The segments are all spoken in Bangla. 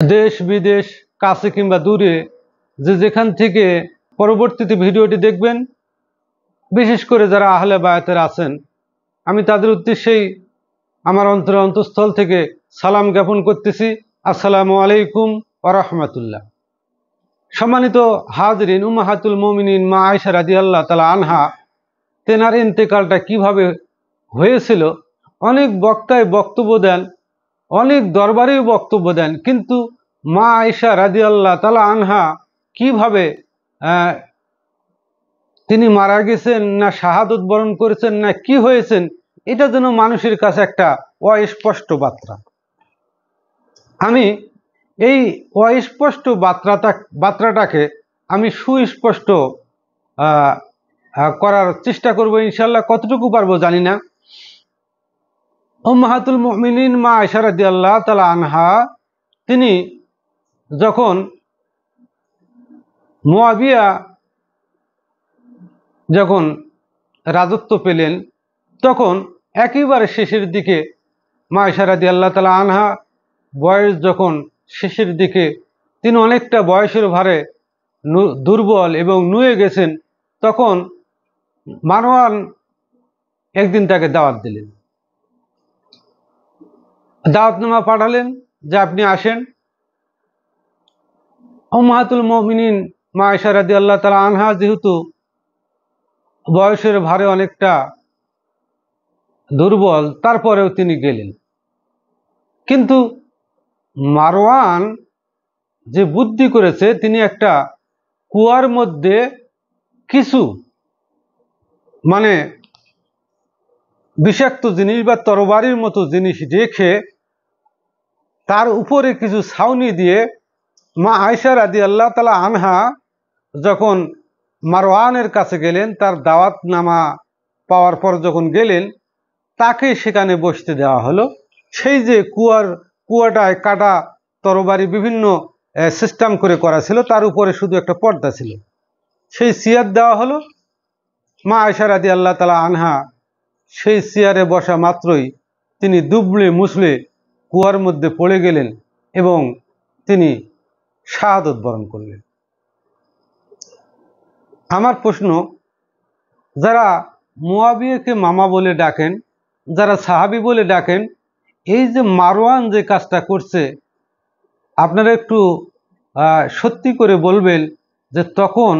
দেশ বিদেশ কাছে কিংবা দূরে যে যেখান থেকে পরবর্তীতে ভিডিওটি দেখবেন, বিশেষ করে যারা আহলে বায়াতের আছেন, আমি তাদের উদ্দেশ্যেই আমার অন্তঃস্থল থেকে সালাম জ্ঞাপন করতেছি। আসসালামু আলাইকুম ওয়া রাহমাতুল্লাহ। সম্মানিত হাজরিন, উম্মাহাতুল মুমিনিন মা আয়েশা রাদিয়াল্লাহু তাআলা আনহা, তেনার ইন্তেকালটা কিভাবে হয়েছিল, অনেক বক্তায় বক্তব্য দেন, অনেক দরবারেও বক্তব্য দেন, কিন্তু মা আয়েশা রাদিয়াল্লাহু তাআলা আনহা কিভাবে তিনি মারা গেছেন না শাহাদত বরণ করেছেন না কি হয়েছেন, এটা যেন মানুষের কাছে একটা অস্পষ্ট বার্তা। আমি এই অস্পষ্ট বার্তাটাকে আমি সুস্পষ্ট করার চেষ্টা করব ইনশাল্লাহ। কতটুকু পারবো জানি না। উম্মাহাতুল মুমিনিন মা আয়েশা রাদিয়াল্লাহু তাআলা আনহা, তিনি যখন মুআবিয়া যখন রাজত্ব পেলেন, তখন একেবারে শেষের দিকে মা আয়েশা রাদিয়াল্লাহু তাআলা আনহা বয়স যখন শেষের দিকে, তিনি অনেকটা বয়সের ভারে দুর্বল এবং নুয়ে গেছেন, তখন মারওয়ান একদিন তাকে দাওয়াত দিলেন, দাওয়াতনামা পাঠালেন যে আপনি আসেন। উম্মাহাতুল মুমিনিন মা আয়েশা রাদিয়াল্লাহু তাআলা আনহা যেহেতু বয়সের ভারে অনেকটা দুর্বল, তারপরেও তিনি গেলেন। কিন্তু মারওয়ান যে বুদ্ধি করেছে, তিনি একটা কুয়ার মধ্যে কিছু বিষাক্ত জিনিস বা তরবারির মতো জিনিস রেখে তার উপরে কিছু ছাউনি দিয়ে মা আয়েশা রাদিয়াল্লাহু তাআলা আনহা যখন মারওয়ানের কাছে গেলেন, তার দাওয়াতনামা পাওয়ার পর যখন গেলেন, তাকে সেখানে বসতে দেওয়া হলো। সেই যে কুয়াটায় কাটা তরবারি বিভিন্ন সিস্টেম করে করা ছিল, তার উপরে শুধু একটা পর্দা ছিল, সেই চেয়ার দেওয়া হলো। মা আয়েশা রাদিয়াল্লাহু তাআলা আনহা সেই চেয়ারে বসা মাত্রই তিনি দুবলে মুসলে কুয়ার মধ্যে পড়ে গেলেন এবং তিনি শাহাদত বরণ করলেন। আমার প্রশ্ন, যারা মুআবিয়াকে মামা বলে ডাকেন, যারা সাহাবী বলে ডাকেন, এই যে মারওয়ান যে কাজটা করছে, আপনারা একটু সত্যি করে বলবেন যে তখন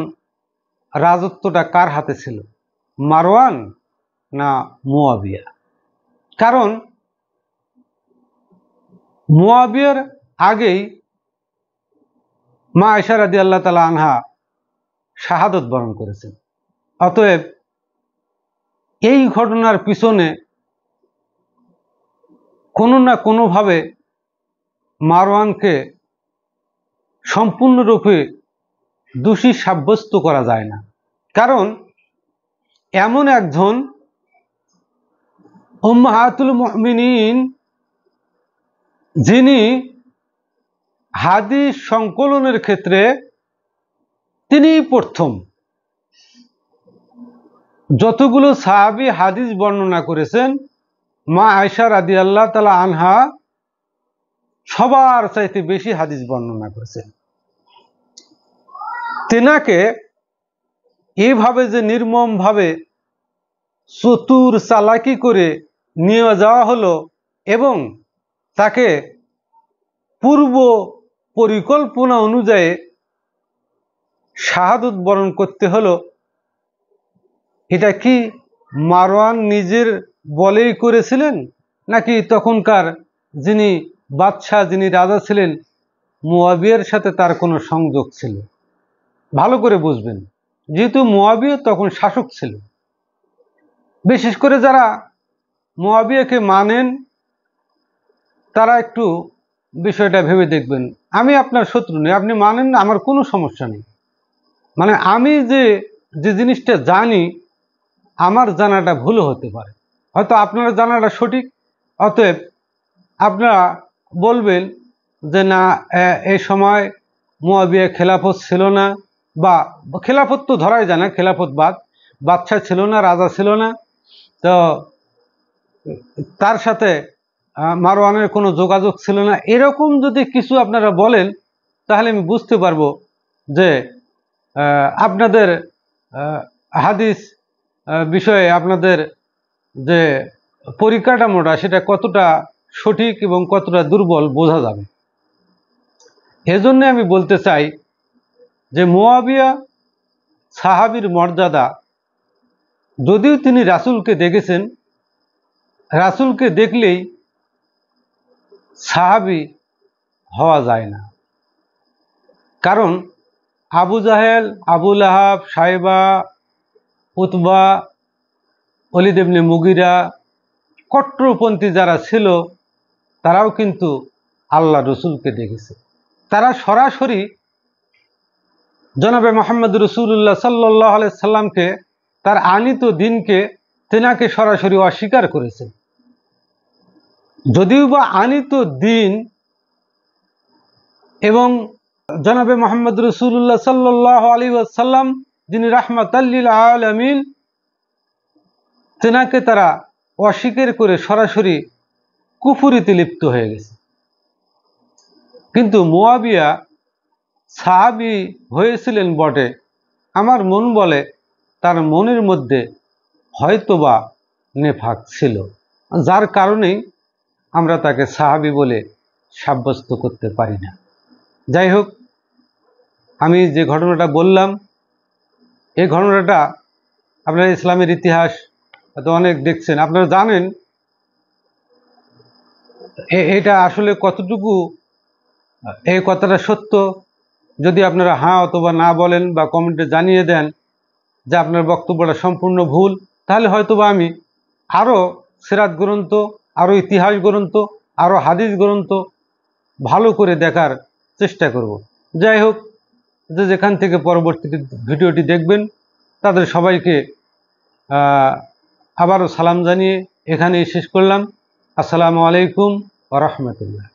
রাজত্বটা কার হাতে ছিল, মারওয়ান না মুআবিয়া? কারণ মুআবিয়ার আগেই মা আয়েশা রাদিয়াল্লাহু তাআলা আনহা শাহাদত বরণ করেছেন। অতএব এই ঘটনার পিছনে কোনো না কোনোভাবে মারওয়ানকে সম্পূর্ণরূপে দোষী সাব্যস্ত করা যায় না। কারণ এমন একজন উম্মাহাতুল মুমিনিন, যিনি হাদিস সংকলনের ক্ষেত্রে তিনি প্রথম, যতগুলো সাহাবী হাদিস বর্ণনা করেছেন, মা আয়েশা রাদিয়াল্লাহু তাআলা আনহা সবার চাইতে বেশি হাদিস বর্ণনা করেছেন। তেনাকে এইভাবে যে নির্মমভাবে চতুর চালাকি করে নিয়ে যাওয়া হলো এবং তাকে পূর্ব পরিকল্পনা অনুযায়ী শাহাদত বরণ করতে হলো, এটা কি মারওয়ান নিজের বলেই করেছিলেন, নাকি তখনকার যিনি বাদশাহ, যিনি রাজা ছিলেন, মুআবিয়ার সাথে তার কোনো সংযোগ ছিল? ভালো করে বুঝবেন, যেহেতু মুআবিয়া তখন শাসক ছিল। বিশেষ করে যারা মুআবিয়াকে মানেন, তারা একটু বিষয়টা ভেবে দেখবেন। আমি আপনার শত্রু নই, আপনি মানেন না, আমার কোনো সমস্যা নেই। আমি যে জিনিসটা জানি, আমার জানাটা ভুলও হতে পারে, হয়তো আপনার জানাটা সঠিক। অতএব আপনারা বলবেন যে না, এই সময় মুআবিয়া খেলাফত ছিল না, বা খেলাফত তো ধরাই যায় না, খেলাফত বাদশাহ ছিল না, রাজা ছিল না, তো তার সাথে মারওয়ানের কোনো যোগাযোগ ছিল না, এরকম যদি কিছু আপনারা বলেন তাহলে আমি বুঝতে পারবো যে আপনাদের হাদিস বিষয়ে আপনাদের যে পরিকাঠামোটা সেটা কতটা সঠিক এবং কতটা দুর্বল বোঝা যাবে। এজন্য আমি বলতে চাই যে মুয়াবিয়া সাহাবীর মর্যাদা, যদিও তিনি রাসূলকে দেখেছেন, রাসূলকে দেখলেই সাহাবী হওয়া যায় না। কারণ আবু জাহেল, আবু লাহাব, সাইবা, উতবা, ওলীদ ইবনে মুগিরা, কট্টরপন্থী যারা ছিল তারাও কিন্তু আল্লাহ রসুলকে দেখেছে। তারা সরাসরি জনাবে মুহাম্মদ রাসূলুল্লাহ সাল্লাল্লাহু আলাইহি সাল্লামকে, তার আনিত দিনকে তেনাকে সরাসরি অস্বীকার করেছে। যদিও বা আনিত দিন এবং জনাবে মুহাম্মদ রাসূলুল্লাহ সাল্লাল্লাহু আলাইহি ওয়াসাল্লাম যিনি রাহমাতাল লিল আলামিন, তেনাকে তারা অস্বীকার করে সরাসরি কুফরিতে লিপ্ত হয়ে গেছে। কিন্তু মুয়াবিয়া সাহাবী হয়েছিলেন বটে, আমার মন বলে তার মনের মধ্যে হয়তোবা নেফাক ছিল, যার কারণেই আমরা তাকে সাহাবী বলে সাব্যস্ত করতে পারি না। যাই হোক, আমি যে ঘটনাটা বললাম এই ঘটনাটা আপনারা ইসলামের ইতিহাস তো অনেক দেখছেন, আপনারা জানেন এটা আসলে কতটুকু এই কথাটা সত্য। যদি আপনারা হ্যাঁ অথবা না বলেন বা কমেন্টে জানিয়ে দেন যে আপনার বক্তব্যটা সম্পূর্ণ ভুল, তাহলে হয়তোবা আমি আরও সিরাত গ্রন্থ, আরও ইতিহাস গ্রন্থ, আরও হাদিস গ্রন্থ ভালো করে দেখার চেষ্টা করব। যাই হোক, যে যেখান থেকে পরবর্তী ভিডিওটি দেখবেন তাদের সবাইকে আবারও সালাম জানিয়ে এখানেই শেষ করলাম। আসসালামু আলাইকুম ওয়া রাহমাতুল্লাহ।